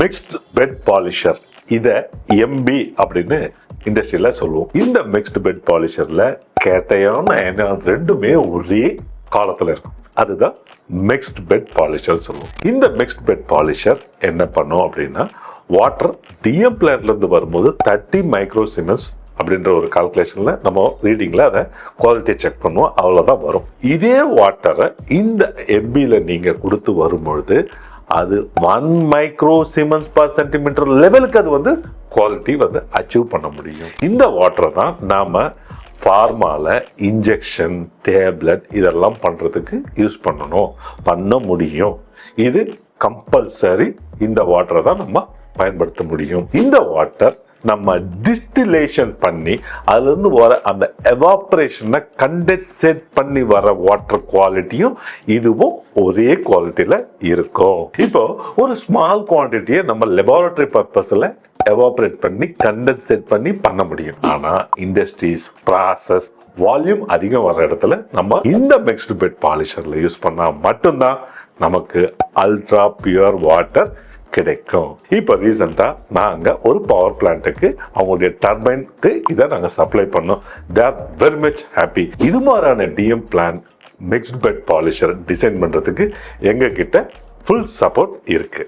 Mixed bed polisher, இதை MP அப்படின்னு இண்டஸ்ட்ரியில சொல்லுவோம். இந்த மிக்ஸ்ட் பெட் பாலிஷர்ல கேட்டையான அயனான் ரெண்டுமே ஒரே காலத்துல இருக்கும். அதுதான் மிக்ஸ்ட் பெட் பாலிஷர் சொல்லுவோம். இந்த மிக்ஸ்ட் பெட் பாலிஷர் என்ன பண்ணும் அப்படின்னா, வாட்டர் டிஎம் பிளான்ட்ல இருந்து வரும்போது 30 மைக்ரோசிமென்ஸ் அப்படின்ற ஒரு கால்குலேஷன்ல நம்ம ரீடிங்ல அதை குவாலிட்டி செக் பண்ணுவோம். அவ்வளவுதான் வரும். இதே வாட்டரை இந்த எம்பியில நீங்க கொடுத்து வரும்பொழுது அது 1 மைக்ரோசிமென்ஸ் பர் சென்டிமீட்டர் லெவலுக்கு அது குவாலிட்டி அச்சீவ் பண்ண முடியும். இந்த வாட்டரை தான் நாம ஃபார்மால இன்ஜெக்ஷன், டேப்லெட் இதெல்லாம் பண்றதுக்கு யூஸ் பண்ண முடியும். இது கம்பல்சரி. இந்த வாட்டரை தான் நம்ம பயன்படுத்த முடியும். இந்த வாட்டர் நம்ம டிஸ்டிலேஷன் பண்ணி அதுல இருந்து வர அந்த எவாபரேஷனை கண்டென்சேட் பண்ணி வர வாட்டர் குவாலிட்டியும் இதுவும் ஒரே குவாலிட்டியில இருக்கும். இப்போ ஒரு ஸ்மால் குவான்டிட்டியை நம்ம லெபார்டரி பர்பஸ்ல எவாபரேட் பண்ணி கண்டென்சேட் பண்ண முடியும். ஆனா இண்டஸ்ட்ரீஸ், ப்ராசஸ், வால்யூம் அதிகம் வர இடத்துல நம்ம இந்த மிக்ஸ்டு பெட் பாலிஷர்ல யூஸ் பண்ணா மட்டும்தான் நமக்கு அல்ட்ரா பியூர் வாட்டர் கிடைக்கும். இப்போ ரீசெண்டா நாங்க ஒரு பவர் பிளான்ட்டுக்கு அவங்களுடைய டர்பைனுக்கு இதை நாங்க சப்ளை பண்ணோம். they are very much happy. இது மாதிரியான DM plan mixed bed polisher design பண்றதுக்கு எங்க கிட்ட ஃபுல் சப்போர்ட் இருக்கு.